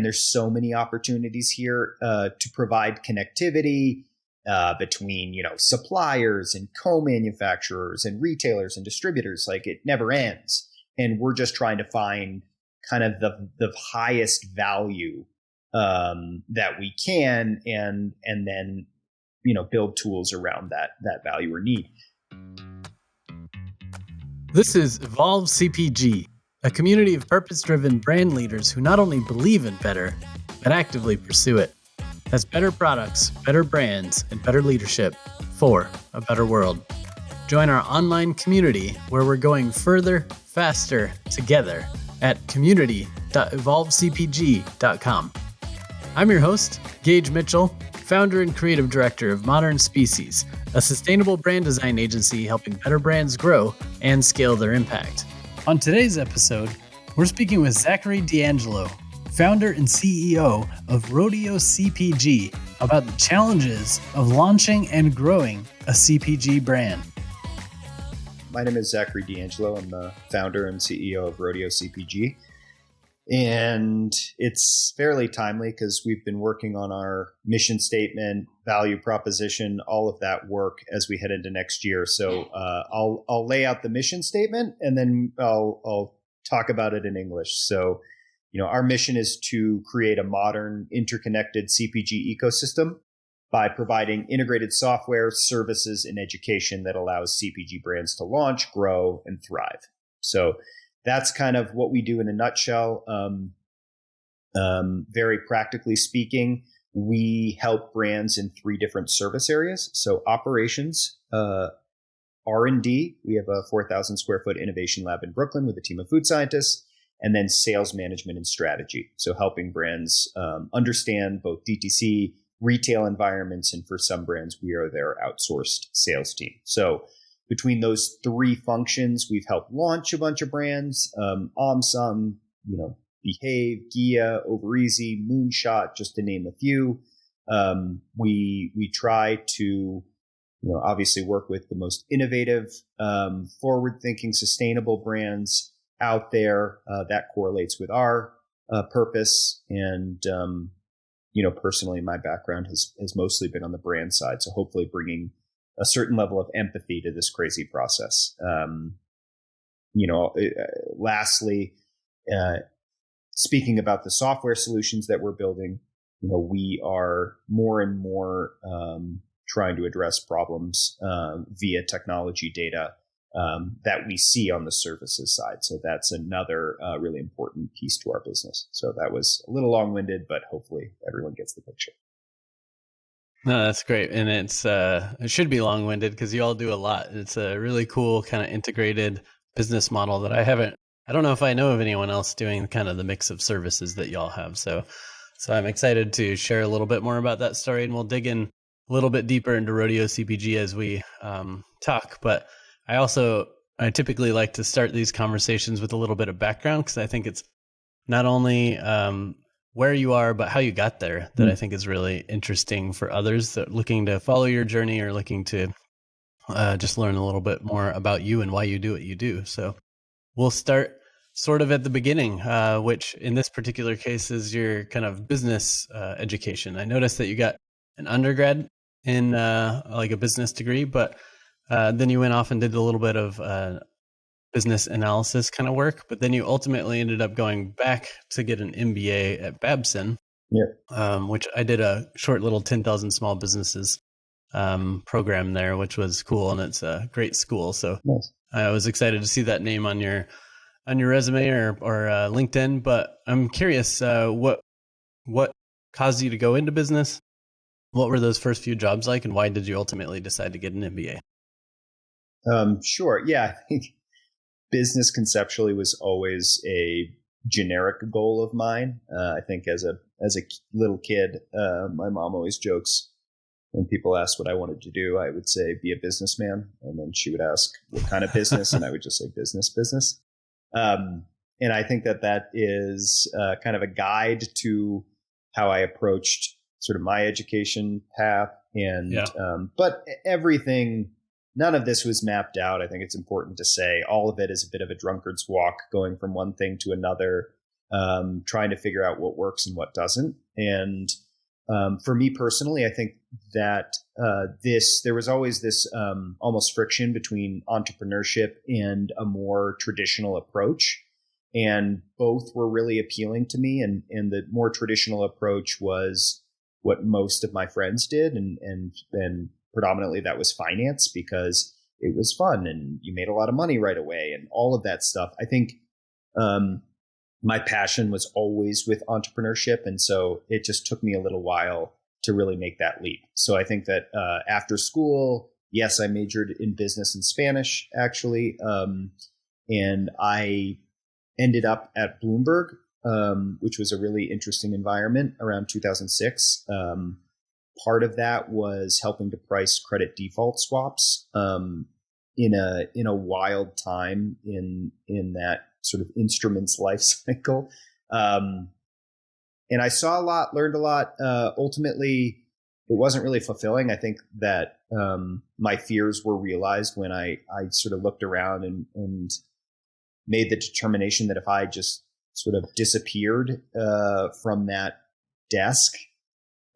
there's so many opportunities here to provide connectivity between, suppliers and co-manufacturers and retailers and distributors. Like, it never ends. And we're just trying to find kind of the highest value that we can, and then, build tools around that value or need. This is Evolve CPG, a community of purpose-driven brand leaders who not only believe in better, but actively pursue it. That's better products, better brands, and better leadership for a better world. Join our online community where we're going further, faster, together at community.evolvecpg.com. I'm your host, Gage Mitchell, founder and creative director of Modern Species, a sustainable brand design agency helping better brands grow and scale their impact. On today's episode, we're speaking with Zachary DeAngelo, founder and CEO of Rodeo CPG, about the challenges of launching and growing a CPG brand. My name is Zachary DeAngelo. I'm the founder and CEO of Rodeo CPG. And it's fairly timely because we've been working on our mission statement, value proposition, all of that work as we head into next year. So I'll lay out the mission statement, and then I'll talk about it in English. So, our mission is to create a modern, interconnected CPG ecosystem by providing integrated software, services, and education that allows CPG brands to launch, grow, and thrive. So that's kind of what we do in a nutshell. Very practically speaking, we help brands in 3 different service areas. So operations, R&D. We have a 4,000 square foot innovation lab in Brooklyn with a team of food scientists, and then sales management and strategy. So helping brands understand both DTC, retail environments, and for some brands, we are their outsourced sales team. So between those 3 functions, we've helped launch a bunch of brands, Omsum, Behave, Gia, Over Easy, Moonshot, just to name a few. We try to, obviously work with the most innovative, forward-thinking, sustainable brands out there. That correlates with our purpose. And, personally, my background has mostly been on the brand side. So hopefully bringing a certain level of empathy to this crazy process. Lastly, speaking about the software solutions that we're building, we are more and more trying to address problems via technology data that we see on the services side. So that's another really important piece to our business. So that was a little long-winded, but hopefully everyone gets the picture. No, that's great. And it should be long-winded because you all do a lot. It's a really cool kind of integrated business model that I don't know if I know of anyone else doing kind of the mix of services that y'all have. So I'm excited to share a little bit more about that story, and we'll dig in a little bit deeper into Rodeo CPG as we talk. But I typically like to start these conversations with a little bit of background, because I think it's not only where you are, but how you got there that I think is really interesting for others that are looking to follow your journey or looking to just learn a little bit more about you and why you do what you do. So we'll start sort of at the beginning, which in this particular case is your kind of business education. I noticed that you got an undergrad in like a business degree, but then you went off and did a little bit of business analysis kind of work, but then you ultimately ended up going back to get an MBA at Babson, which I did a short little 10,000 small businesses program there, which was cool, and it's a great school. So nice. I was excited to see that name on your resume or LinkedIn. But I'm curious, what caused you to go into business? What were those first few jobs like, and why did you ultimately decide to get an MBA? Sure. Yeah, I think business conceptually was always a generic goal of mine. I think as a little kid, my mom always jokes when people ask what I wanted to do, I would say be a businessman, and then she would ask what kind of business, and I would just say business. And I think that is kind of a guide to how I approached sort of my education path. And but everything. None of this was mapped out. I think it's important to say all of it is a bit of a drunkard's walk, going from one thing to another. trying to figure out what works and what doesn't. And for me personally, I think that there was always this almost friction between entrepreneurship and a more traditional approach. And both were really appealing to me. And the more traditional approach was what most of my friends did. And predominantly that was finance, because it was fun and you made a lot of money right away and all of that stuff. I think my passion was always with entrepreneurship. And so it just took me a little while to really make that leap. So I think that after school, yes, I majored in business and Spanish, actually. And I ended up at Bloomberg, which was a really interesting environment around 2006. Part of that was helping to price credit default swaps in a wild time in that sort of instrument's life cycle. And I saw a lot, learned a lot. Ultimately, it wasn't really fulfilling. I think that my fears were realized when I sort of looked around and made the determination that if I just sort of disappeared from that desk,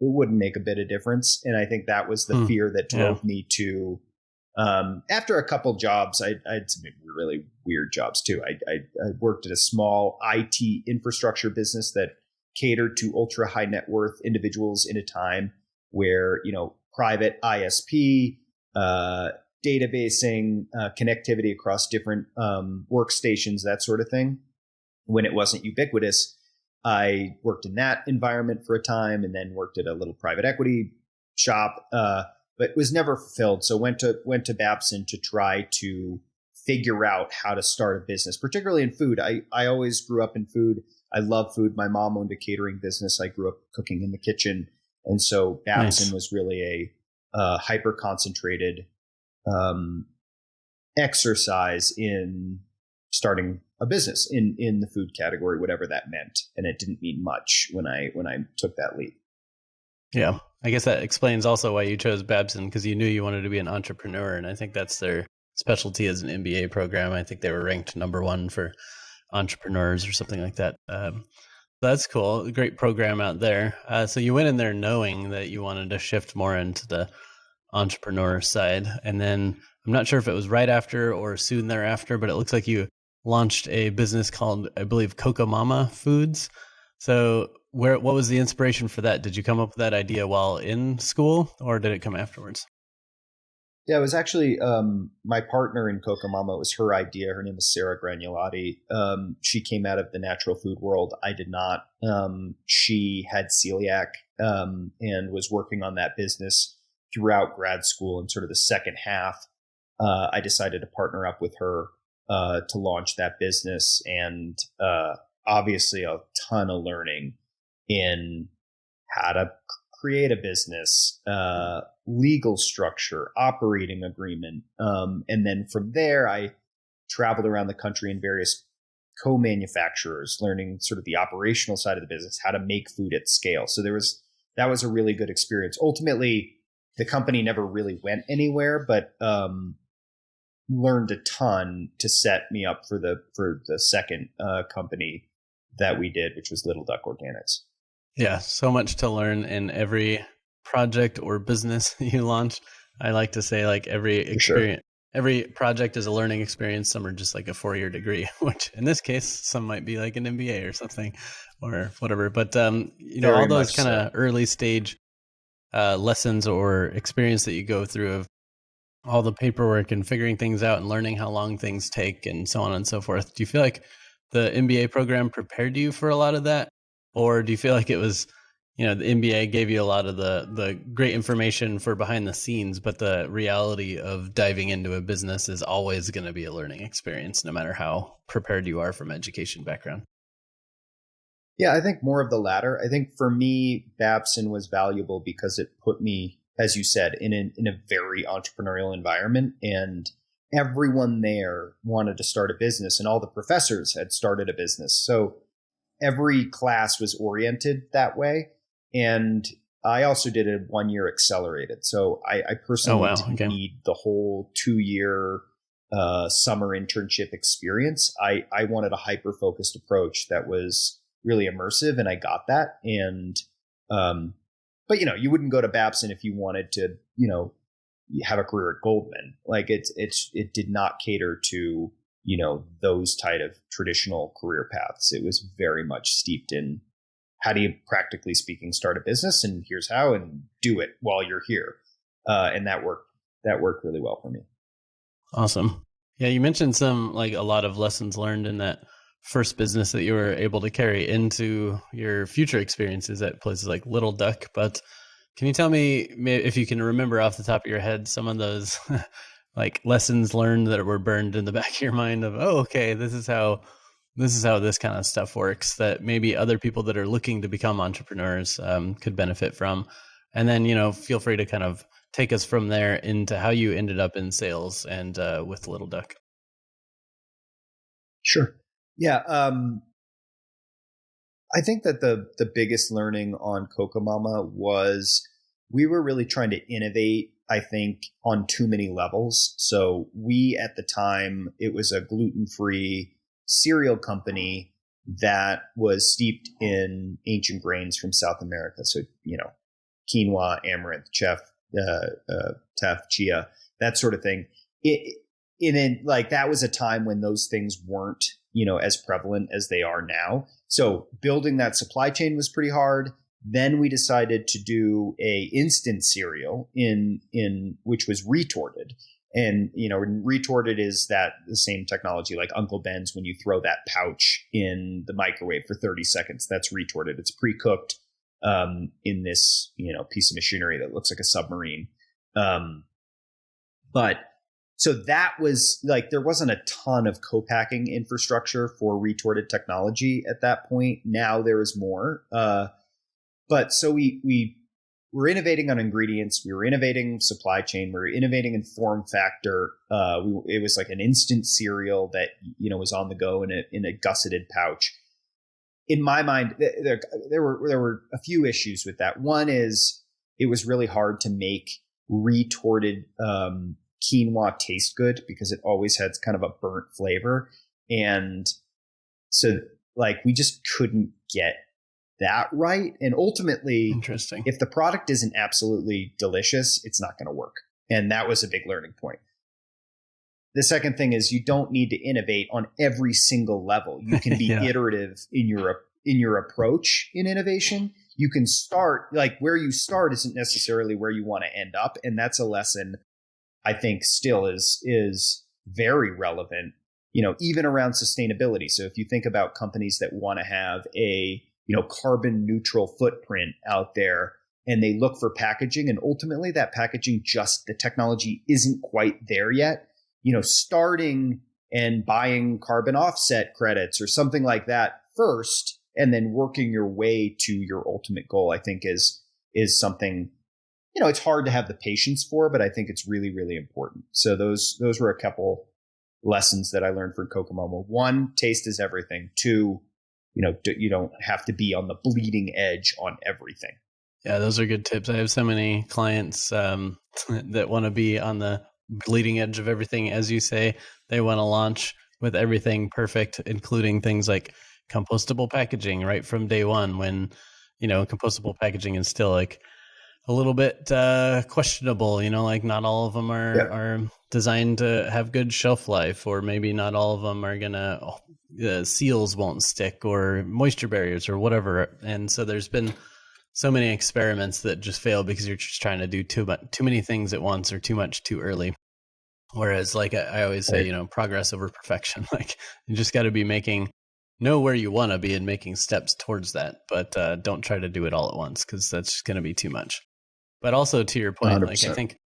it wouldn't make a bit of difference. And I think that was the fear that drove me to, after a couple jobs, I had some really weird jobs too. I worked at a small IT infrastructure business that catered to ultra high net worth individuals in a time where, private ISP, databasing, connectivity across different workstations, that sort of thing, when it wasn't ubiquitous. I worked in that environment for a time and then worked at a little private equity shop, but was never fulfilled. So went to Babson to try to figure out how to start a business, particularly in food. I always grew up in food. I love food. My mom owned a catering business. I grew up cooking in the kitchen. And so Babson was really a hyper concentrated exercise in starting a business in the food category, whatever that meant. And it didn't mean much when I took that leap. Yeah. I guess that explains also why you chose Babson, because you knew you wanted to be an entrepreneur. And I think that's their specialty as an MBA program. I think they were ranked #1 for entrepreneurs or something like that. That's cool. Great program out there. So you went in there knowing that you wanted to shift more into the entrepreneur side. And then I'm not sure if it was right after or soon thereafter, but it looks like you launched a business called, I believe, Coco Mama Foods. So what was the inspiration for that? Did you come up with that idea while in school or did it come afterwards? Yeah, it was actually my partner in Coco Mama. It was her idea. Her name is Sarah Granulotti. She came out of the natural food world. I did not. She had celiac and was working on that business throughout grad school. And sort of the second half, I decided to partner up with her to launch that business. And obviously a ton of learning in how to create a business, legal structure, operating agreement. And then from there, I traveled around the country in various co-manufacturers, learning sort of the operational side of the business, how to make food at scale. So that was a really good experience. Ultimately, the company never really went anywhere, but learned a ton to set me up for the second company that we did, which was Little Duck Organics. Yeah, so much to learn in every project or business you launch. I like to say like every experience, every project is a learning experience. Some are just like a 4-year degree, which in this case, some might be like an MBA or something or whatever. But, all those kind of early stage lessons or experience that you go through of all the paperwork and figuring things out and learning how long things take and so on and so forth. Do you feel like the MBA program prepared you for a lot of that? Or do you feel like it was, the MBA gave you a lot of the great information for behind the scenes, but the reality of diving into a business is always going to be a learning experience, no matter how prepared you are from education background? Yeah, I think more of the latter. I think for me, Babson was valuable because it put me, as you said, in a very entrepreneurial environment, and everyone there wanted to start a business, and all the professors had started a business. So every class was oriented that way. And I also did a 1-year accelerated. So I personally didn't need the whole 2-year summer internship experience. I wanted a hyper-focused approach that was really immersive, and I got that. And but you wouldn't go to Babson if you wanted to have a career at Goldman. Like it did not cater to those type of traditional career paths. It was very much steeped in how do you, practically speaking, start a business, and here's how, and do it while you're here. And that worked really well for me. Awesome. Yeah, you mentioned a lot of lessons learned in that first business that you were able to carry into your future experiences at places like Little Duck. But can you tell me, if you can remember off the top of your head, some of those like lessons learned that were burned in the back of your mind of, oh, okay, this is how this kind of stuff works, that maybe other people that are looking to become entrepreneurs could benefit from. And then, feel free to kind of take us from there into how you ended up in sales and with Little Duck. Sure. Yeah. I think that the biggest learning on Cocomama was we were really trying to innovate, I think, on too many levels. So we, at the time, it was a gluten-free cereal company that was steeped in ancient grains from South America. So, quinoa, amaranth, teff, chia, that sort of thing. That was a time when those things weren't, as prevalent as they are now. So building that supply chain was pretty hard. Then we decided to do a instant cereal in which was retorted. And, retorted is that the same technology like Uncle Ben's, when you throw that pouch in the microwave for 30 seconds, that's retorted. It's pre-cooked in this, piece of machinery that looks like a submarine. But so that was like, there wasn't a ton of co-packing infrastructure for retorted technology at that point. Now there is more. But so we were innovating on ingredients. We were innovating supply chain. We were innovating in form factor. It was like an instant cereal that, was on the go in a gusseted pouch. In my mind, there were a few issues with that. One is it was really hard to make retorted quinoa taste good because it always had kind of a burnt flavor. And so we just couldn't get that right. And ultimately, interesting, if the product isn't absolutely delicious, it's not going to work. And that was a big learning point. The second thing is you don't need to innovate on every single level. You can be iterative in your approach in innovation. You can start, where you start isn't necessarily where you want to end up. And that's a lesson I think still is very relevant, even around sustainability. So if you think about companies that want to have a, carbon neutral footprint out there, and they look for packaging, and ultimately that packaging, just the technology isn't quite there yet, starting and buying carbon offset credits or something like that first, and then working your way to your ultimate goal, I think is something, it's hard to have the patience for, but I think it's really, really important. So those were a couple lessons that I learned from Cocomama. One, taste is everything. Two, you don't have to be on the bleeding edge on everything. Yeah, those are good tips. I have so many clients that want to be on the bleeding edge of everything. As you say, they want to launch with everything perfect, including things like compostable packaging right from day one, when, compostable packaging is still a little bit questionable, not all of them are designed to have good shelf life, or maybe not all of them are seals won't stick, or moisture barriers or whatever. And so there's been so many experiments that just fail because you're just trying to do too many things at once, or too much too early. Whereas I always say, progress over perfection. You just got to be know where you want to be and making steps towards that, but don't try to do it all at once, because that's just going to be too much. But also, to your point, 100%. I think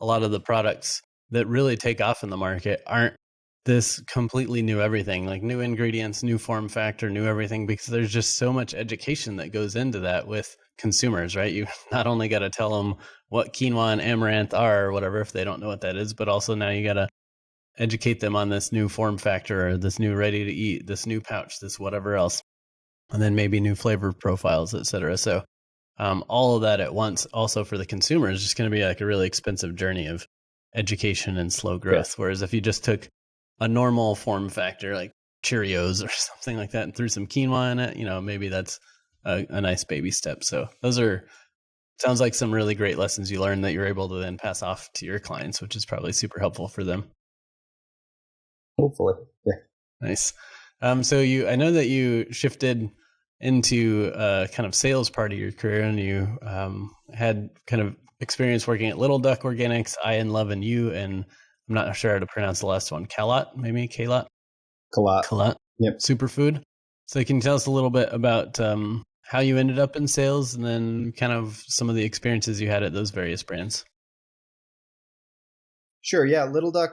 a lot of the products that really take off in the market aren't this completely new everything, like new ingredients, new form factor, new everything, because there's just so much education that goes into that with consumers, right? You not only got to tell them what quinoa and amaranth are or whatever, if they don't know what that is, but also now you got to educate them on this new form factor, or this new ready to eat, this new pouch, this whatever else, and then maybe new flavor profiles, et cetera. So all of that at once, also for the consumer, is just going to be a really expensive journey of education and slow growth. Yeah. Whereas if you just took a normal form factor, like Cheerios or something like that and threw some quinoa in it, maybe that's a nice baby step. So those sounds like some really great lessons you learned that you're able to then pass off to your clients, which is probably super helpful for them. Hopefully. Yeah. Nice. So I know that you shifted into kind of sales part of your career, and you had kind of experience working at Little Duck Organics, I and Love and You, and I'm not sure how to pronounce the last one. Kalot, maybe Kalot. Kalot. Yep. Superfood. So can you tell us a little bit about how you ended up in sales, and then kind of some of the experiences you had at those various brands? Sure. Yeah. Little Duck,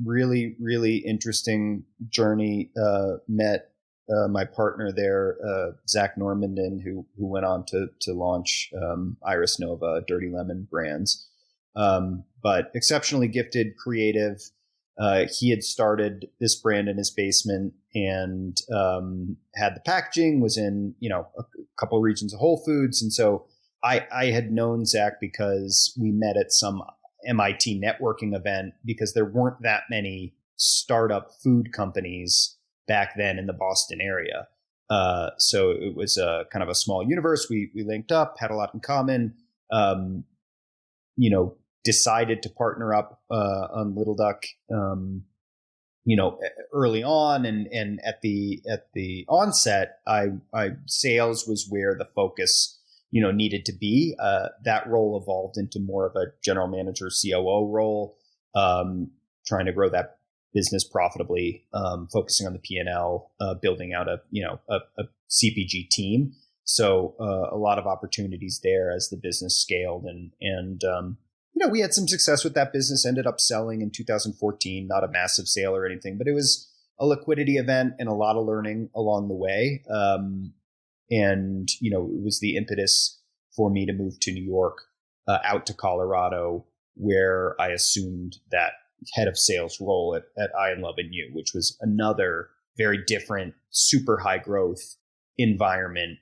really, really interesting journey. Met my partner there, Zach Normandin, who went on to launch Iris Nova, Dirty Lemon brands. But exceptionally gifted, creative. He had started this brand in his basement and had the packaging, was in a couple of regions of Whole Foods. And so I had known Zach because we met at some MIT networking event, because there weren't that many startup food companies back then in the Boston area. So it was kind of a small universe. We linked up, had a lot in common, decided to partner up on Little Duck, early on. And at the onset, sales was where the focus needed to be. That role evolved into more of a general manager, COO role, trying to grow that business profitably, focusing on the P&L, building out a CPG team. So a lot of opportunities there as the business scaled, and we had some success with that business. Ended up selling in 2014, not a massive sale or anything, but it was a liquidity event and a lot of learning along the way. And, it was the impetus for me to move to New York, out to Colorado, where I assumed that head of sales role at I and Love and You, which was another very different, super high growth environment,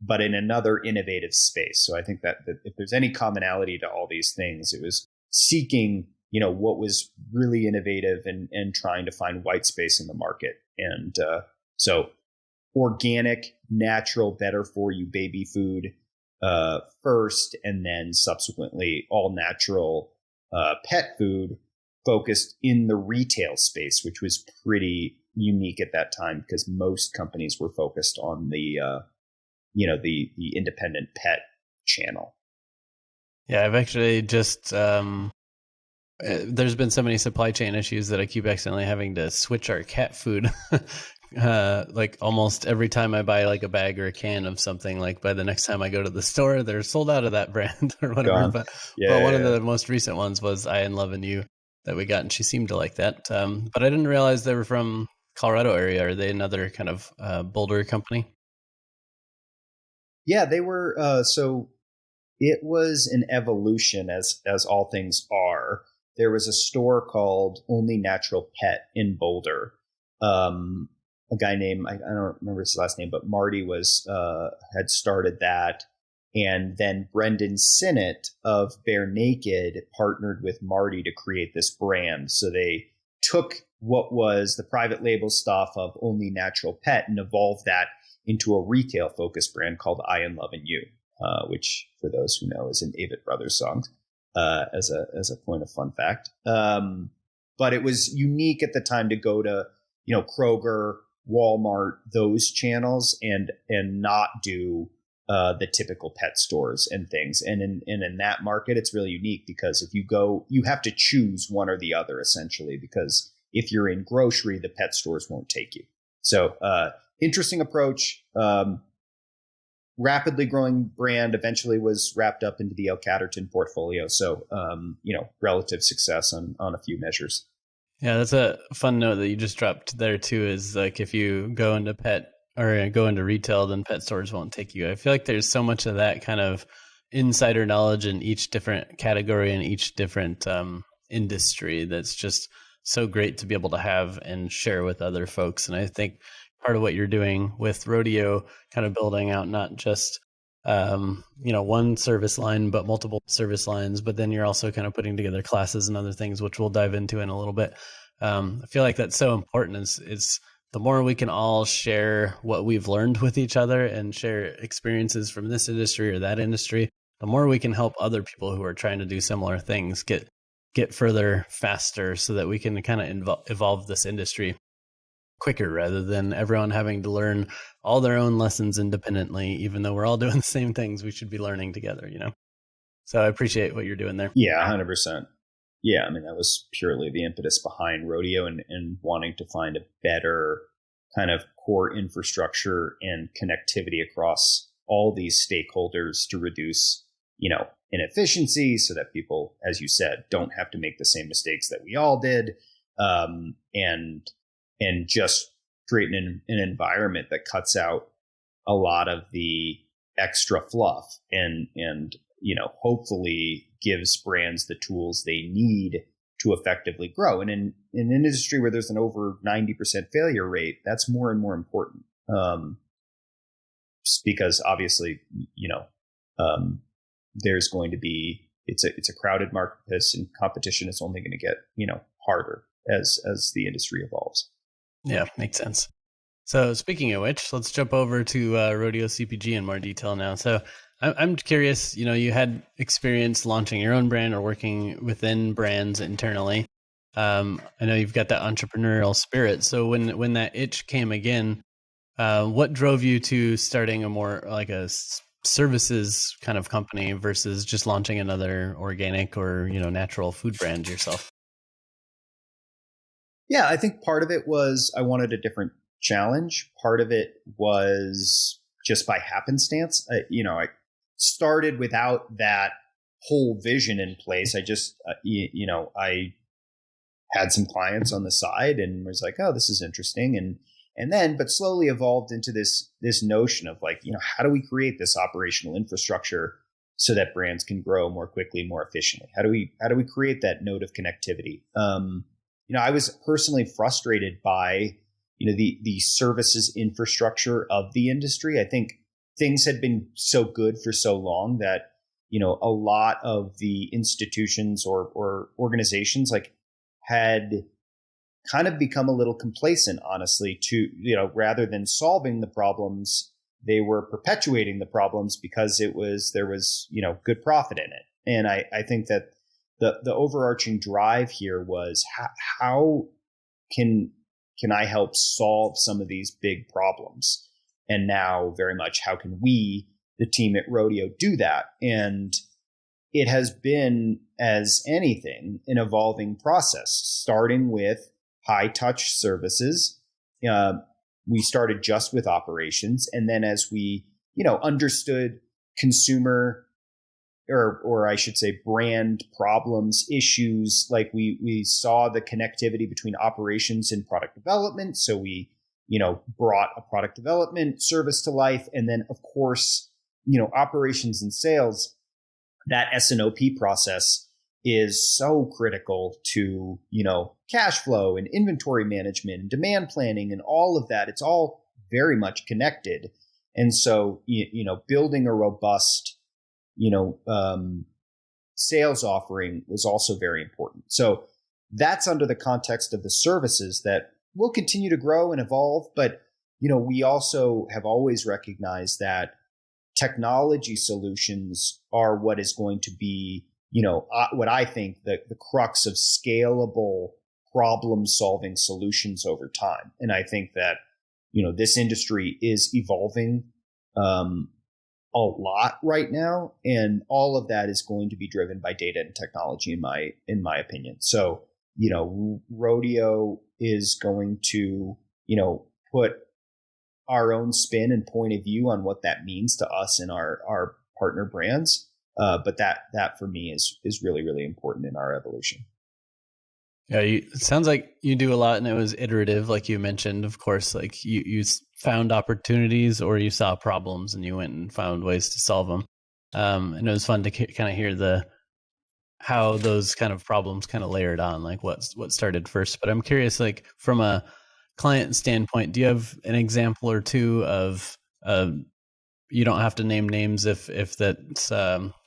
but in another innovative space. So I think that if there's any commonality to all these things, it was seeking, what was really innovative and trying to find white space in the market. And so organic, natural, better for you baby food first, and then subsequently all natural pet food focused in the retail space, which was pretty unique at that time because most companies were focused on the independent pet channel. Yeah, I've actually just there's been so many supply chain issues that I keep accidentally having to switch our cat food. Like almost every time I buy like a bag or a can of something, like by the next time I go to the store, they're sold out of that brand or whatever. But one of the most recent ones was I and Love and You that we got, and she seemed to like that. But I didn't realize they were from Colorado area. Are they another kind of Boulder company? Yeah, they were. So it was an evolution, as all things are. There was a store called Only Natural Pet in Boulder. A guy named, I don't remember his last name, but Marty had started that. And then Brendan Sinnott of Bare Naked partnered with Marty to create this brand. So they took what was the private label stuff of Only Natural Pet and evolved that into a retail focused brand called I and Love and You, which for those who know is an Avett Brothers song, as a point of fun fact. But it was unique at the time to go to, Kroger, Walmart, those channels, and not do the typical pet stores and things. And in that market, it's really unique because if you go, you have to choose one or the other essentially, because if you're in grocery, the pet stores won't take you. So interesting approach. Rapidly growing brand, eventually was wrapped up into the El Catterton portfolio. So relative success on a few measures. Yeah, that's a fun note that you just dropped there too, is like if you go into pet or go into retail, then pet stores won't take you. I feel like there's so much of that kind of insider knowledge in each different category and each different industry that's just so great to be able to have and share with other folks. And I think part of what you're doing with Rodeo, kind of building out not just one service line, but multiple service lines. But then you're also kind of putting together classes and other things, which we'll dive into in a little bit. I feel like that's so important. Is the more we can all share what we've learned with each other and share experiences from this industry or that industry, the more we can help other people who are trying to do similar things get further faster, so that we can kind of evolve this industry quicker, rather than everyone having to learn all their own lessons independently. Even though we're all doing the same things, we should be learning together, So I appreciate what you're doing there. Yeah, 100%. Yeah, I mean, that was purely the impetus behind Rodeo and wanting to find a better kind of core infrastructure and connectivity across all these stakeholders to reduce, inefficiency, so that people, as you said, don't have to make the same mistakes that we all did, and just create an environment that cuts out a lot of the extra fluff and hopefully gives brands the tools they need to effectively grow. And in an industry where there's an over 90% failure rate, that's more and more important. Just because obviously, there's going to be, it's a crowded marketplace, and competition is only going to get, harder as the industry evolves. Yeah, makes sense. So speaking of which, let's jump over to Rodeo CPG in more detail now. So I'm curious, you had experience launching your own brand or working within brands internally. I know you've got that entrepreneurial spirit. So when that itch came again, what drove you to starting a more like a services kind of company versus just launching another organic or, natural food brand yourself? Yeah, I think part of it was I wanted a different challenge. Part of it was just by happenstance. I started without that whole vision in place. I just, I had some clients on the side and was like, oh, this is interesting. But slowly evolved into this notion of like, how do we create this operational infrastructure so that brands can grow more quickly, more efficiently? How do we create that node of connectivity? I was personally frustrated by, the services infrastructure of the industry. I think things had been so good for so long that, a lot of the institutions or organizations had kind of become a little complacent, honestly, to, rather than solving the problems, they were perpetuating the problems because there was, good profit in it. And I think that the overarching drive here was how can I help solve some of these big problems? And now very much, how can we, the team at Rodeo, do that? And it has been, as anything, an evolving process, starting with high touch services. We started just with operations. And then as we, understood consumer or I should say brand problems, issues, like we saw the connectivity between operations and product development. So we, brought a product development service to life. And then of course, operations and sales, that S&OP process is so critical to, cash flow and inventory management and demand planning and all of that. It's all very much connected. And so, building a robust, sales offering was also very important. So that's under the context of the services that will continue to grow and evolve. But, we also have always recognized that technology solutions are what is going to be, what I think the crux of scalable problem solving solutions over time. And I think that, this industry is evolving, a lot right now, and all of that is going to be driven by data and technology, in my opinion. So, Rodeo is going to, put our own spin and point of view on what that means to us and our partner brands. But that for me is really, really important in our evolution. Yeah, it sounds like you do a lot, and it was iterative, like you mentioned. Of course, like you found opportunities or you saw problems and you went and found ways to solve them. And it was fun to kind of hear how those kind of problems kind of layered on, like what started first. But I'm curious, like from a client standpoint, do you have an example or two of you don't have to name names if that's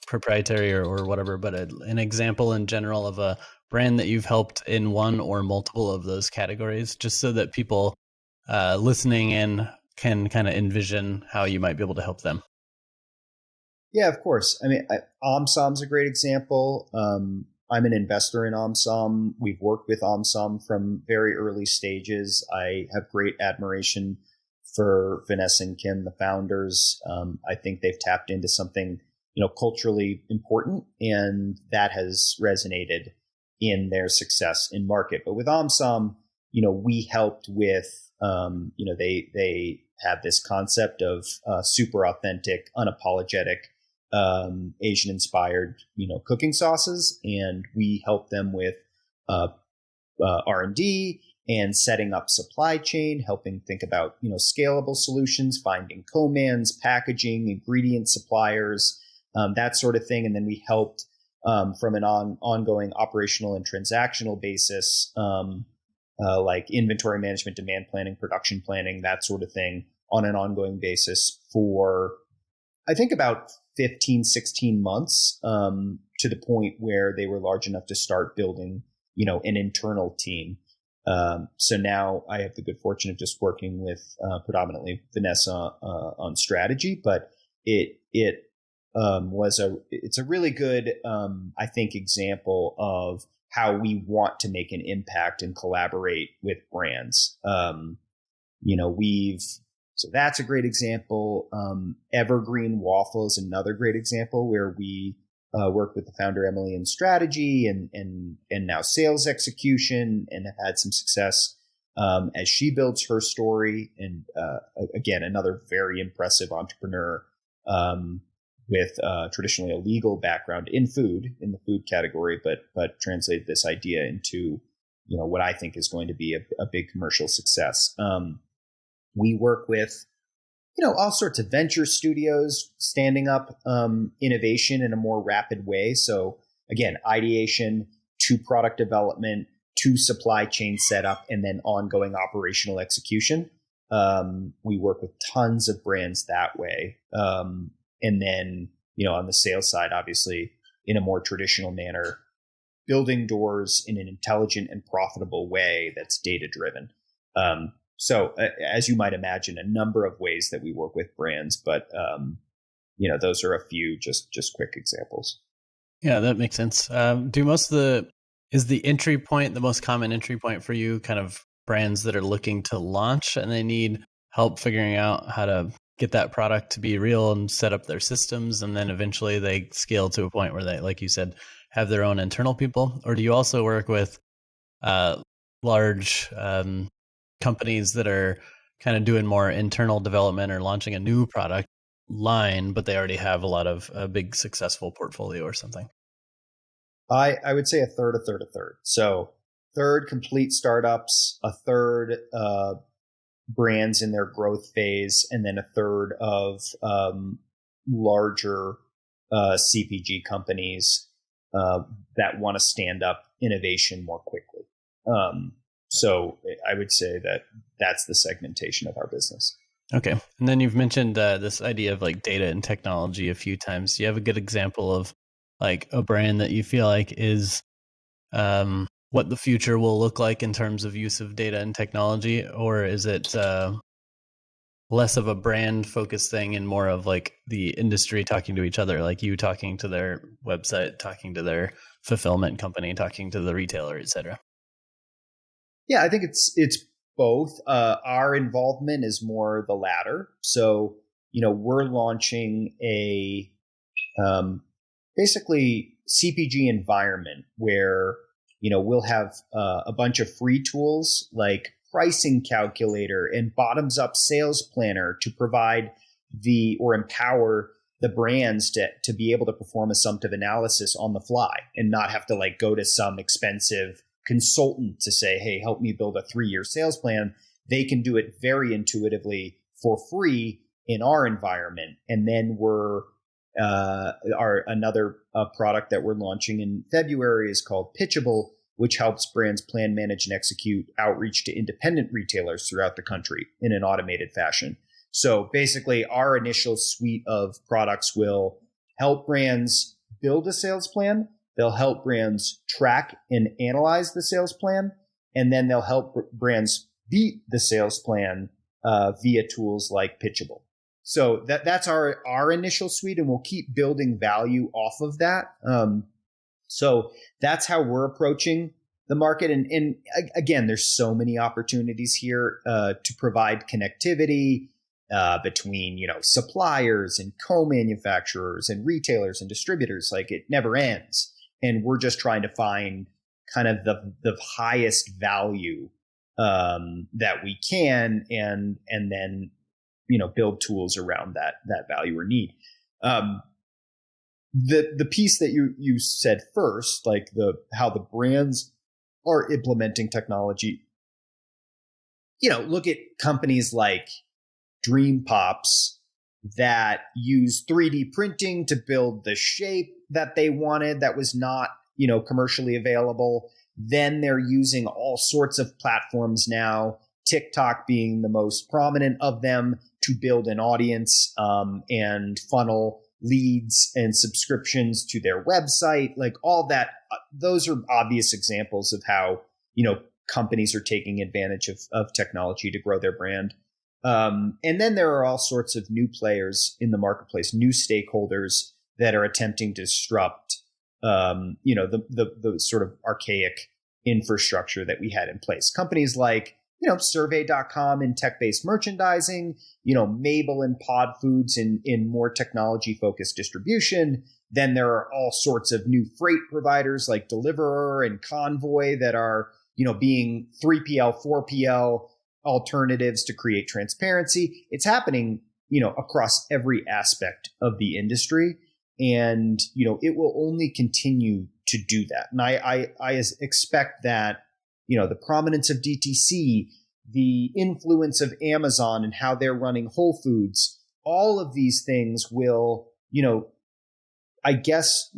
proprietary or whatever, but an example in general of a brand that you've helped in one or multiple of those categories, just so that people listening in can kind of envision how you might be able to help them? Yeah, of course. I mean, OmSom's a great example. I'm an investor in OmSom. We've worked with OmSom from very early stages. I have great admiration for Vanessa and Kim, the founders. I think they've tapped into something, culturally important, and that has resonated in their success in market. But with OmSom, we helped with, they have this concept of super authentic, unapologetic, Asian inspired, cooking sauces. And we help them with R&D and setting up supply chain, helping think about, scalable solutions, finding co-mans, packaging, ingredient suppliers, that sort of thing. And then we helped from an ongoing operational and transactional basis, like inventory management, demand planning, production planning, that sort of thing on an ongoing basis for, I think, about 15, 16 months, to the point where they were large enough to start building, an internal team. So now I have the good fortune of just working with predominantly Vanessa on strategy, but it's a really good, I think, example of how we want to make an impact and collaborate with brands. So that's a great example. Evergreen Waffle is another great example where we work with the founder Emily in strategy and now sales execution, and have had some success as she builds her story. And again, another very impressive entrepreneur with traditionally a legal background in the food category, but translated this idea into what I think is going to be a big commercial success. We work with, all sorts of venture studios standing up innovation in a more rapid way. So again, ideation to product development to supply chain setup and then ongoing operational execution. We work with tons of brands that way. And then, on the sales side, obviously, in a more traditional manner, building doors in an intelligent and profitable way that's data driven. So as you might imagine, a number of ways that we work with brands, but those are a few just quick examples. Yeah, that makes sense. Is the entry point, the most common entry point for you, kind of brands that are looking to launch and they need help figuring out how to get that product to be real and set up their systems, and then eventually they scale to a point where they, like you said, have their own internal people? Or do you also work with large companies that are kind of doing more internal development or launching a new product line, but they already have a big successful portfolio or something? I would say a third. So third complete startups, a third brands in their growth phase, and then a third of larger CPG companies that want to stand up innovation more quickly. So I would say that that's the segmentation of our business. Okay. And then you've mentioned this idea of like data and technology a few times. Do you have a good example of like a brand that you feel like is what the future will look like in terms of use of data and technology? Or is it less of a brand focused thing and more of like the industry talking to each other, like you talking to their website, talking to their fulfillment company, talking to the retailer, et cetera? Yeah, I think it's both. Our involvement is more the latter. So, we're launching a basically CPG environment where, we'll have a bunch of free tools like pricing calculator and bottoms up sales planner to provide or empower the brands to be able to perform assumptive analysis on the fly and not have to like go to some expensive consultant to say, hey, help me build a 3-year sales plan. They can do it very intuitively for free in our environment. And then another product that we're launching in February is called Pitchable, which helps brands plan, manage, and execute outreach to independent retailers throughout the country in an automated fashion. So basically, our initial suite of products will help brands build a sales plan, They'll help brands track and analyze the sales plan, and then they'll help brands beat the sales plan via tools like Pitchable. So that's our initial suite, and we'll keep building value off of that. So that's how we're approaching the market. And again, there's so many opportunities here to provide connectivity between suppliers and co-manufacturers and retailers and distributors. Like, it never ends. And we're just trying to find kind of the highest value that we can, and then build tools around that value or need. The piece that you said first, like how the brands are implementing technology. Look at companies like Dream Pops that use 3D printing to build the shape that they wanted that was not commercially available. Then they're using all sorts of platforms now, TikTok being the most prominent of them, to build an audience and funnel leads and subscriptions to their website. Like, all that, those are obvious examples of how companies are taking advantage of technology to grow their brand. And then there are all sorts of new players in the marketplace, new stakeholders that are attempting to disrupt the sort of archaic infrastructure that we had in place. Companies like survey.com in tech-based merchandising, Mabel and Pod Foods in more technology-focused distribution. Then there are all sorts of new freight providers like Deliverr and Convoy that are, being 3PL, 4PL alternatives to create transparency. It's happening, across every aspect of the industry. And, it will only continue to do that. And I expect that, the prominence of DTC, the influence of Amazon and how they're running Whole Foods, all of these things will, I guess,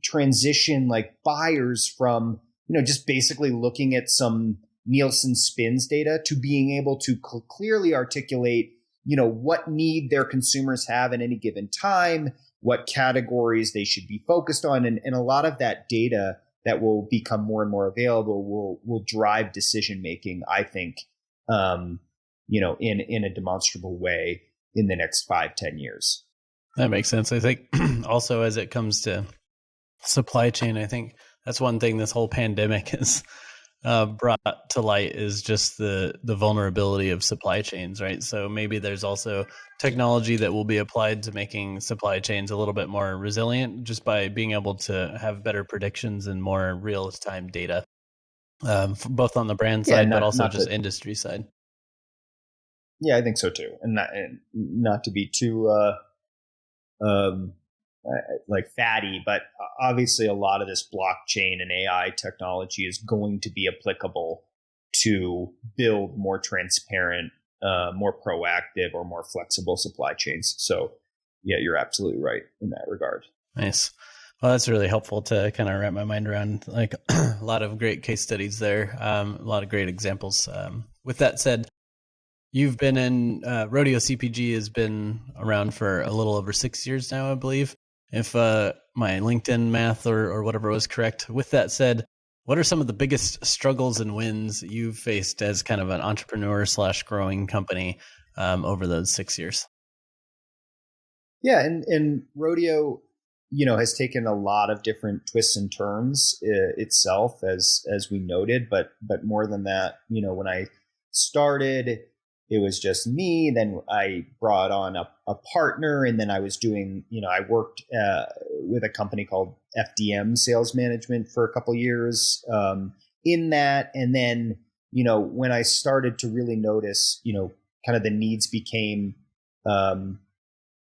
transition like buyers from, just basically looking at some Nielsen spins data to being able to clearly articulate, what need their consumers have at any given time, what categories they should be focused on. And a lot of that data that will become more and more available will drive decision making, I think, in a demonstrable way in the next 5-10 years. That makes sense. I think also as it comes to supply chain, I think that's one thing this whole pandemic has brought to light is just the vulnerability of supply chains, right? So maybe there's also technology that will be applied to making supply chains a little bit more resilient just by being able to have better predictions and more real-time data, both on the brand side, but also just industry side. Yeah, I think so too. And not to be too like fatty, but obviously a lot of this blockchain and AI technology is going to be applicable to build more transparent, more proactive, or more flexible supply chains. So yeah, you're absolutely right in that regard. Nice. Well, that's really helpful to kind of wrap my mind around, like a lot of great case studies there, a lot of great examples. With that said, you've been in Rodeo CPG has been around for a little over 6 years now, I believe, if my LinkedIn math or whatever was correct. With that said, what are some of the biggest struggles and wins you've faced as kind of an entrepreneur / growing company over those 6 years? Yeah, and Rodeo, has taken a lot of different twists and turns itself, as we noted. But more than that, when I started, it was just me. Then I brought on a partner, and then I was doing, I worked with a company called FDM Sales Management for a couple of years in that. And then, when I started to really notice, kind of the needs became,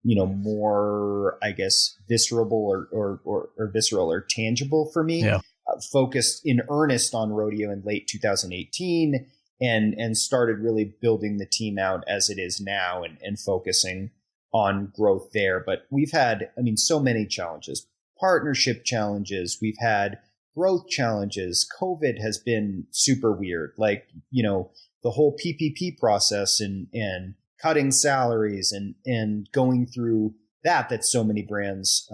more, I guess, visceral or tangible for me. Yeah. Focused in earnest on Rodeo in late 2018. And started really building the team out as it is now and focusing on growth there. But we've had, so many challenges, partnership challenges. We've had growth challenges. COVID has been super weird. Like, the whole PPP process and cutting salaries and going through that so many brands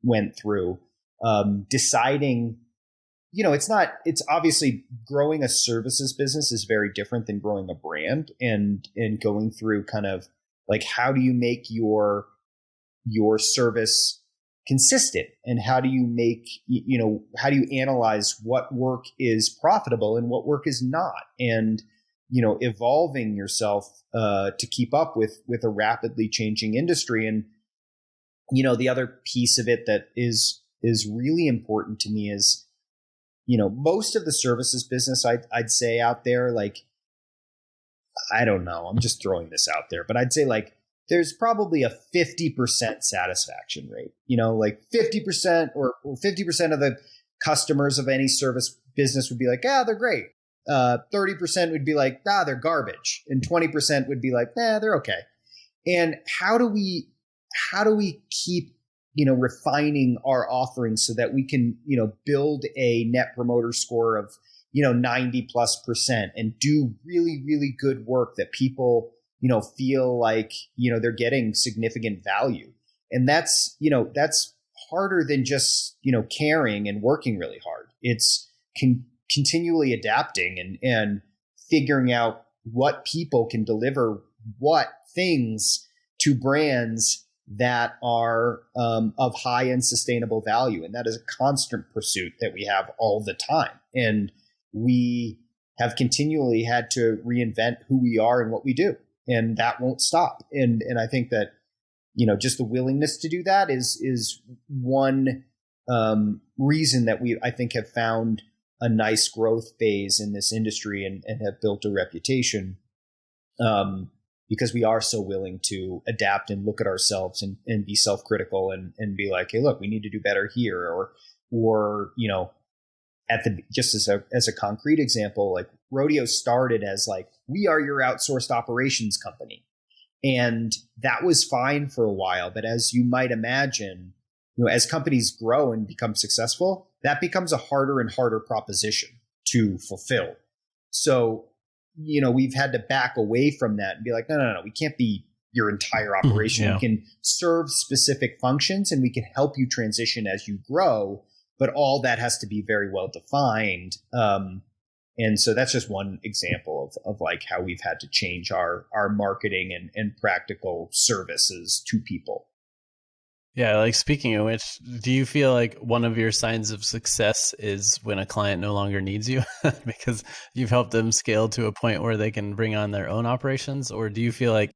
went through. deciding, it's obviously growing a services business is very different than growing a brand, and going through kind of like, how do you make your service consistent, and how do you make, how do you analyze what work is profitable and what work is not, and evolving yourself to keep up with a rapidly changing industry. And the other piece of it that is really important to me is, most of the services business I'd say out there, like, I don't know, I'm just throwing this out there, but I'd say like there's probably a 50% satisfaction rate, like 50% or 50% of the customers of any service business would be like, they're great. 30% would be like, they're garbage. And 20% would be like, they're okay. And how do we keep, refining our offerings so that we can, build a net promoter score of, 90+% and do really, really good work that people, feel like, they're getting significant value. And that's harder than just, caring and working really hard. It's continually adapting and figuring out what people can deliver, what things to brands that are of high and sustainable value. And that is a constant pursuit that we have all the time. And we have continually had to reinvent who we are and what we do. And that won't stop. And I think that, just the willingness to do that is one reason that I think have found a nice growth phase in this industry and have built a reputation, because we are so willing to adapt and look at ourselves and be self-critical and be like, hey, look, we need to do better here. Or just as a concrete example, like Rodeo started as like, we are your outsourced operations company. And that was fine for a while. But as you might imagine, as companies grow and become successful, that becomes a harder and harder proposition to fulfill. So, we've had to back away from that and be like, no, we can't be your entire operation. Yeah. We can serve specific functions and we can help you transition as you grow, but all that has to be very well defined. And so that's just one example of like how we've had to change our marketing and practical services to people. Yeah, like speaking of which, do you feel like one of your signs of success is when a client no longer needs you because you've helped them scale to a point where they can bring on their own operations? Or do you feel like,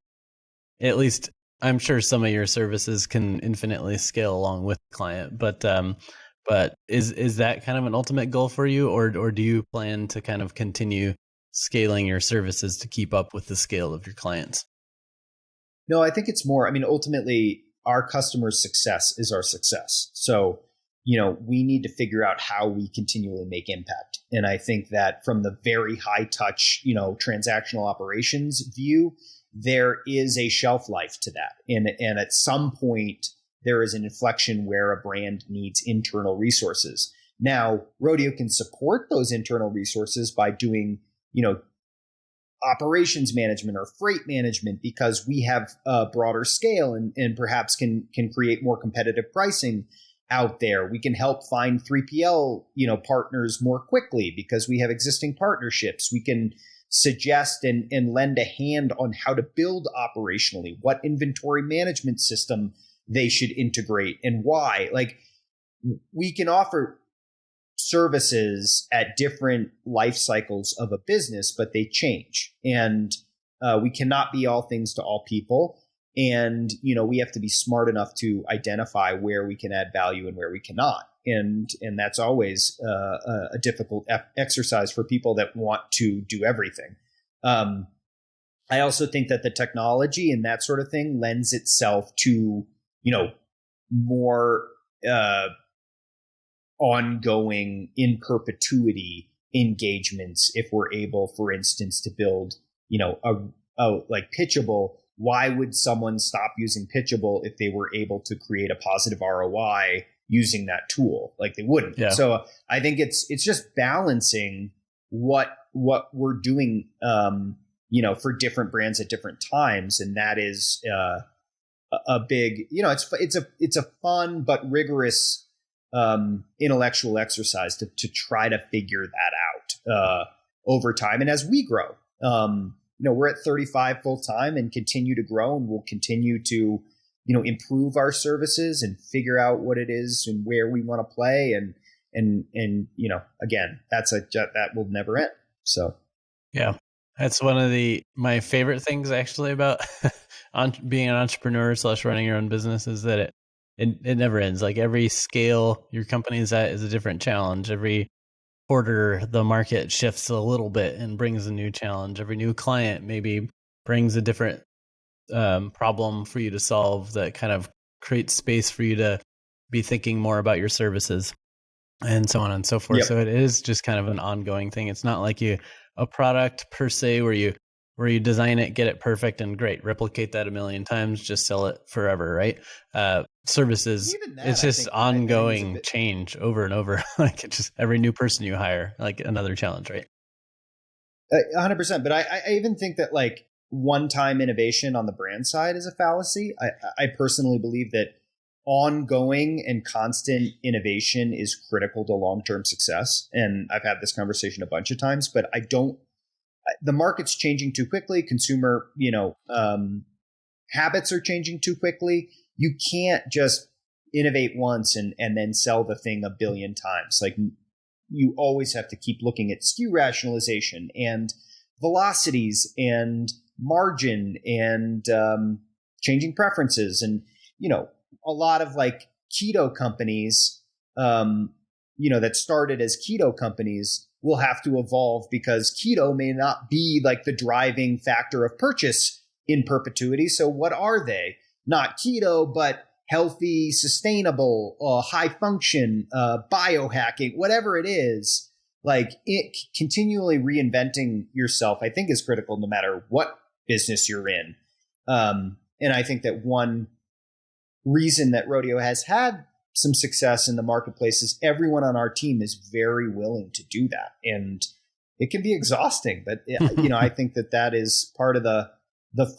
at least I'm sure some of your services can infinitely scale along with the client, but is that kind of an ultimate goal for you, or do you plan to kind of continue scaling your services to keep up with the scale of your clients? No, I think it's more, ultimately our customers' success is our success. So, we need to figure out how we continually make impact. And I think that from the very high touch, transactional operations view, there is a shelf life to that. And at some point, there is an inflection where a brand needs internal resources. Now, Rodeo can support those internal resources by doing, operations management or freight management, because we have a broader scale and perhaps can create more competitive pricing out there. We can help find 3PL, partners more quickly because we have existing partnerships. We can suggest and lend a hand on how to build operationally, what inventory management system they should integrate and why. Like, we can offer services at different life cycles of a business, but they change. And we cannot be all things to all people. And, we have to be smart enough to identify where we can add value and where we cannot. And that's always a difficult exercise for people that want to do everything. I also think that the technology and that sort of thing lends itself to, more ongoing in perpetuity engagements. If we're able, for instance, to build, like Pitchable, why would someone stop using Pitchable if they were able to create a positive ROI using that tool? Like, they wouldn't. Yeah. So I think it's just balancing what we're doing, for different brands at different times. And that is, a big, it's a fun but rigorous intellectual exercise to try to figure that out over time. And as we grow, we're at 35 full time and continue to grow, and we'll continue to, improve our services and figure out what it is and where we want to play. And again, that will never end. So, yeah, that's one of my favorite things actually about being an entrepreneur / running your own business is that it never ends. Like every scale your company is at is a different challenge. Every quarter, the market shifts a little bit and brings a new challenge. Every new client maybe brings a different problem for you to solve that kind of creates space for you to be thinking more about your services and so on and so forth. Yep. So it is just kind of an ongoing thing. It's not like a product per se where you design it, get it perfect and great, replicate that a million times, just sell it forever, right? Services, it's just ongoing change over and over. Like it's just every new person you hire, like another challenge, right? 100%. But I even think that like one-time innovation on the brand side is a fallacy. I personally believe that ongoing and constant innovation is critical to long-term success. And I've had this conversation a bunch of times, but the market's changing too quickly. Consumer, habits are changing too quickly. You can't just innovate once and then sell the thing a billion times. Like you always have to keep looking at SKU rationalization and velocities and margin and changing preferences. And, a lot of like keto companies, that started as keto companies will have to evolve because keto may not be like the driving factor of purchase in perpetuity. So what are they? Not keto, but healthy, sustainable, high function, biohacking, whatever it is. Like it continually reinventing yourself, I think is critical no matter what business you're in. And I think that one reason that Rodeo has had some success in the marketplace is everyone on our team is very willing to do that. And it can be exhausting, but I think that is part of the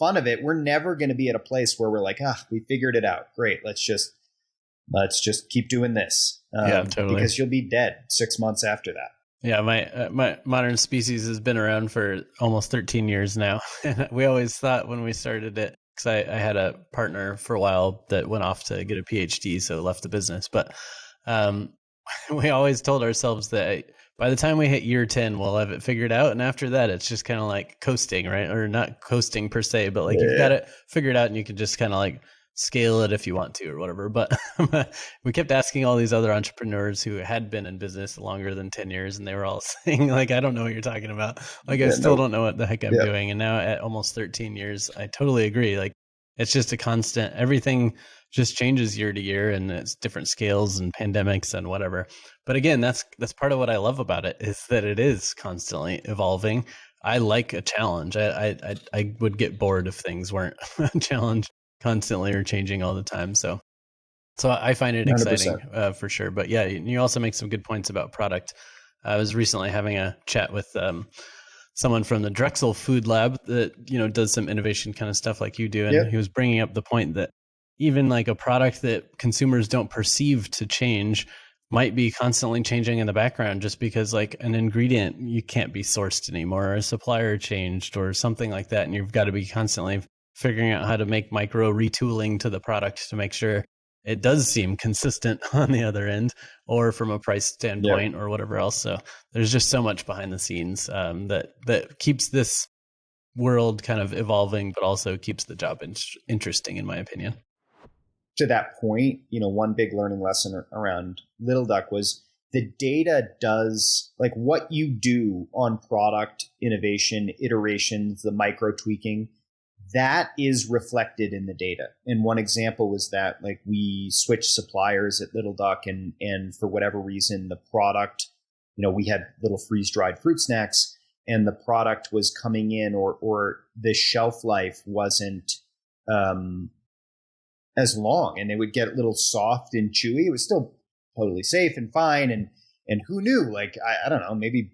fun of it. We're never going to be at a place where we're like, we figured it out. Great. Let's just keep doing this. Yeah, totally. Because you'll be dead 6 months after that. Yeah, my Modern Species has been around for almost 13 years now. And we always thought when we started it, because I had a partner for a while that went off to get a PhD, so left the business. But we always told ourselves that by the time we hit year 10, we'll have it figured out. And after that, it's just kind of like coasting, right? Or not coasting per se, but like you've got it figured out and you can just kind of like scale it if you want to or whatever. But we kept asking all these other entrepreneurs who had been in business longer than 10 years. And they were all saying like, I don't know what you're talking about. Like, I still don't know what the heck I'm doing. And now at almost 13 years, I totally agree. Like it's just a constant, everything just changes year to year and it's different scales and pandemics and whatever. But again, that's part of what I love about it is that it is constantly evolving. I like a challenge. I would get bored if things weren't a challenge constantly or changing all the time. So I find it 100%. Exciting for sure. But yeah, you also make some good points about product. I was recently having a chat with someone from the Drexel Food Lab that, does some innovation kind of stuff like you do. And he was bringing up the point that even like a product that consumers don't perceive to change might be constantly changing in the background just because like an ingredient you can't be sourced anymore or a supplier changed or something like that. And you've got to be constantly figuring out how to make micro retooling to the product to make sure it does seem consistent on the other end or from a price standpoint or whatever else. So there's just so much behind the scenes that keeps this world kind of evolving, but also keeps the job interesting, in my opinion. To that point, one big learning lesson around Little Duck was the data does like what you do on product innovation, iterations, the micro tweaking, that is reflected in the data. And one example was that like we switched suppliers at Little Duck and for whatever reason, the product, we had little freeze dried fruit snacks and the product was coming in or the shelf life wasn't as long and it would get a little soft and chewy. It was still totally safe and fine. And who knew, like, I don't know, maybe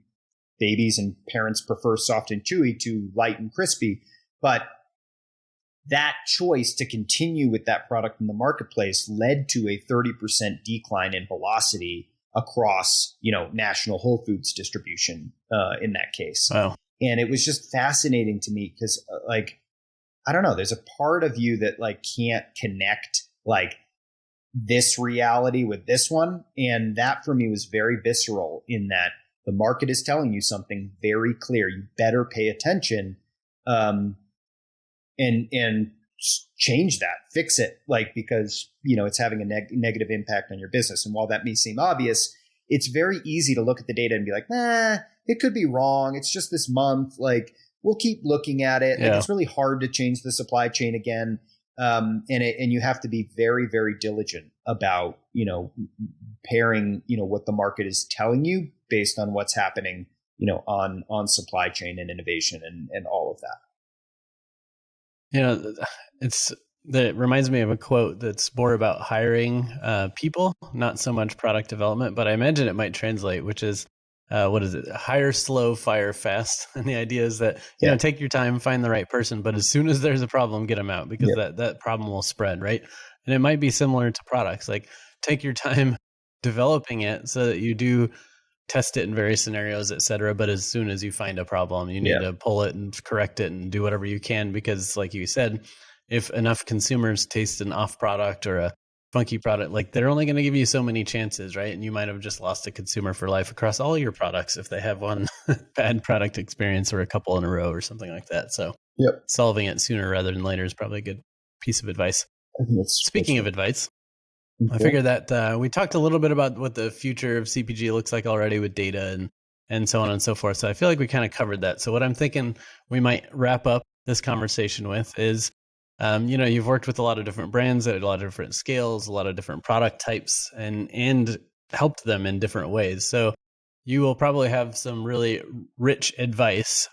babies and parents prefer soft and chewy to light and crispy, but that choice to continue with that product in the marketplace led to a 30% decline in velocity across, national Whole Foods distribution in that case. Wow. And it was just fascinating to me because I don't know, there's a part of you that can't connect this reality with this one. And that for me was very visceral in that the market is telling you something very clear. You better pay attention and change that, fix it, because, it's having a negative impact on your business. And while that may seem obvious, it's very easy to look at the data and be like, it could be wrong. It's just this month. We'll keep looking at it. Yeah. It's really hard to change the supply chain again. And you have to be very, very diligent about, pairing, what the market is telling you based on what's happening, on supply chain and innovation and all of that. That reminds me of a quote that's more about hiring people, not so much product development, but I imagine it might translate, which is, what is it? Hire slow, fire fast. And the idea is that, take your time, find the right person, but as soon as there's a problem, get them out because that problem will spread, right? And it might be similar to products. Take your time developing it so that you do test it in various scenarios, et cetera. But as soon as you find a problem, you need to pull it and correct it and do whatever you can, because like you said, if enough consumers taste an off product or a funky product, they're only going to give you so many chances, right? And you might have just lost a consumer for life across all your products if they have one bad product experience or a couple in a row or something like that. So solving it sooner rather than later is probably a good piece of advice. Speaking of advice, I figured that we talked a little bit about what the future of CPG looks like already with data and so on and so forth. So I feel like we kind of covered that. So what I'm thinking we might wrap up this conversation with is, you've worked with a lot of different brands at a lot of different scales, a lot of different product types, and helped them in different ways. So you will probably have some really rich advice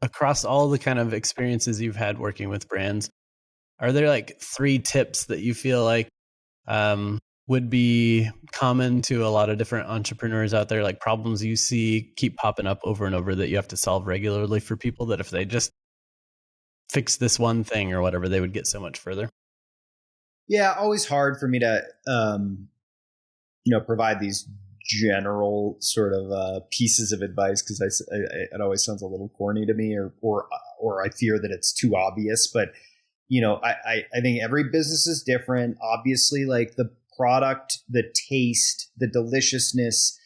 across all the kind of experiences you've had working with brands. Are there 3 tips that you feel like would be common to a lot of different entrepreneurs out there, problems you see keep popping up over and over that you have to solve regularly for people, that if they just fix this one thing or whatever, they would get so much further? Yeah, always hard for me to, provide these general sort of pieces of advice because it always sounds a little corny to me, or I fear that it's too obvious. But I think every business is different. Obviously, the product, the taste, the deliciousness,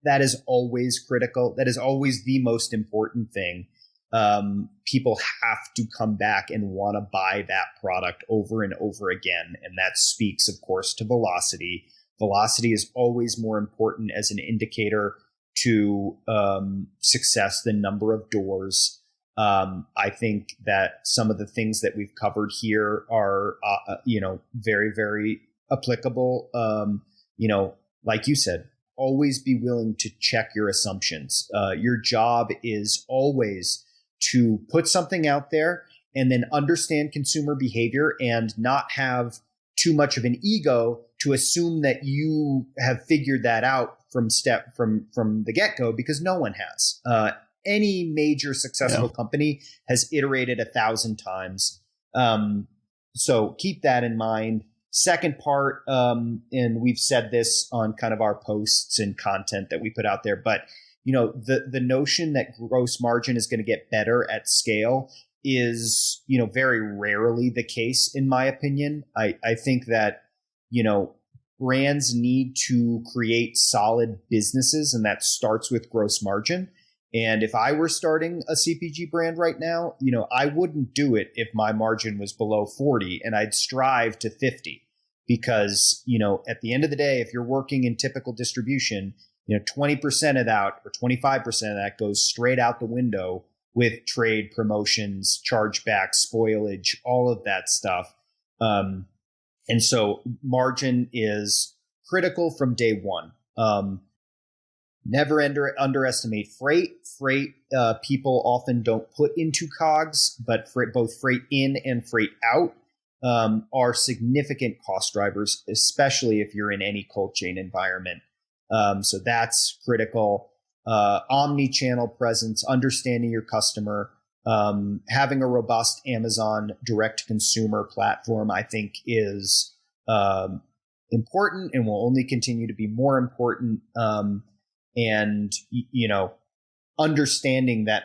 that is always critical. That is always the most important thing. People have to come back and want to buy that product over and over again. And that speaks, of course, to velocity. Velocity is always more important as an indicator to success than number of doors. I think that some of the things that we've covered here are, very, very applicable. Like you said, always be willing to check your assumptions. Your job is always to put something out there and then understand consumer behavior and not have too much of an ego to assume that you have figured that out from the get-go, because no one has. Any major successful company has iterated 1,000 times. So keep that in mind. Second part, and we've said this on kind of our posts and content that we put out there, but the notion that gross margin is going to get better at scale is, very rarely the case, in my opinion. I think that, brands need to create solid businesses, and that starts with gross margin. And if I were starting a CPG brand right now, I wouldn't do it if my margin was below 40, and I'd strive to 50, because, at the end of the day, if you're working in typical distribution, 20% of that or 25% of that goes straight out the window with trade promotions, chargebacks, spoilage, all of that stuff. And so margin is critical from day one. Never underestimate freight. People often don't put into COGS, but both freight in and freight out are significant cost drivers, especially if you're in any cold chain environment. So that's critical. Omni-channel presence, understanding your customer, Having a robust Amazon direct consumer platform, I think, is important and will only continue to be more important. And, understanding that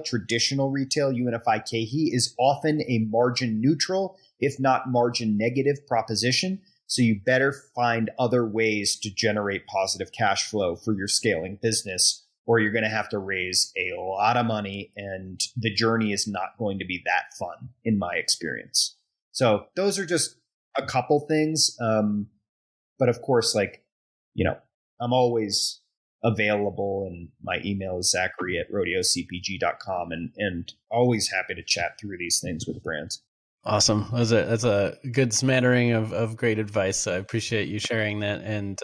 traditional retail, UNFI KeHE, is often a margin neutral, if not margin negative proposition. So you better find other ways to generate positive cash flow for your scaling business, or you're going to have to raise a lot of money, and the journey is not going to be that fun, in my experience. So those are just a couple things. But of course, I'm always available, and my email is Zachary@rodeocpg.com, and always happy to chat through these things with brands. Awesome. That's a good smattering of great advice. I appreciate you sharing that. And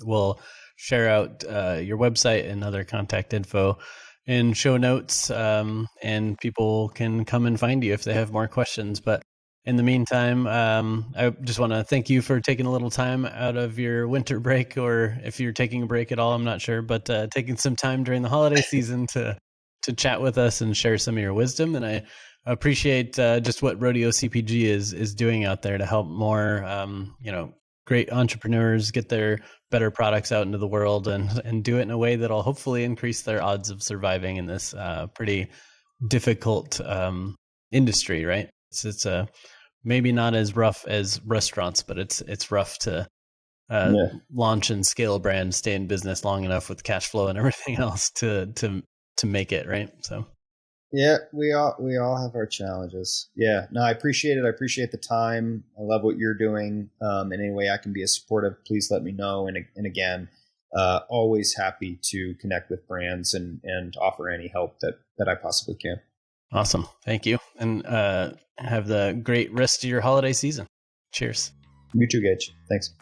we'll share out your website and other contact info in show notes, and people can come and find you if they have more questions. But in the meantime, I just want to thank you for taking a little time out of your winter break, or if you're taking a break at all, I'm not sure, but taking some time during the holiday season to chat with us and share some of your wisdom. And I appreciate just what Rodeo CPG is doing out there to help more, great entrepreneurs get their better products out into the world, and do it in a way that'll hopefully increase their odds of surviving in this pretty difficult industry, right? It's maybe not as rough as restaurants, but it's rough to launch and scale a brand, stay in business long enough with cash flow and everything else to make it, right? So yeah, we all have our challenges. Yeah, no, I appreciate it. I appreciate the time. I love what you're doing. In any way I can be a supportive, please let me know. And again, always happy to connect with brands and offer any help that I possibly can. Awesome. Thank you. And have the great rest of your holiday season. Cheers. You too, Gage. Thanks.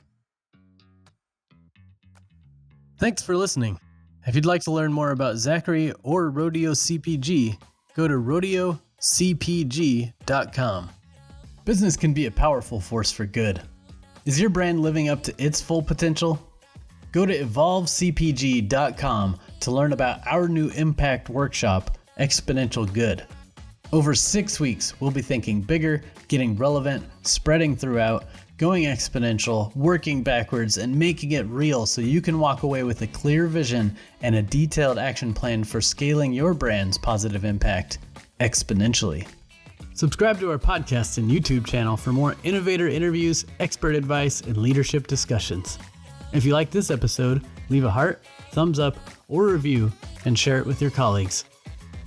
Thanks for listening. If you'd like to learn more about Zachary or Rodeo CPG, go to rodeocpg.com. Business can be a powerful force for good. Is your brand living up to its full potential? Go to evolvecpg.com to learn about our new impact workshop, Exponential Good. Over 6 weeks, we'll be thinking bigger, getting relevant, spreading throughout, going exponential, working backwards, and making it real so you can walk away with a clear vision and a detailed action plan for scaling your brand's positive impact exponentially. Subscribe to our podcast and YouTube channel for more innovator interviews, expert advice, and leadership discussions. If you like this episode, leave a heart, thumbs up, or review, and share it with your colleagues.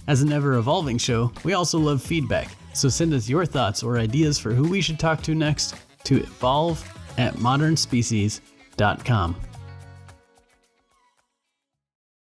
As an ever-evolving show, we also love feedback, so send us your thoughts or ideas for who we should talk to next to evolve@modernspecies.com.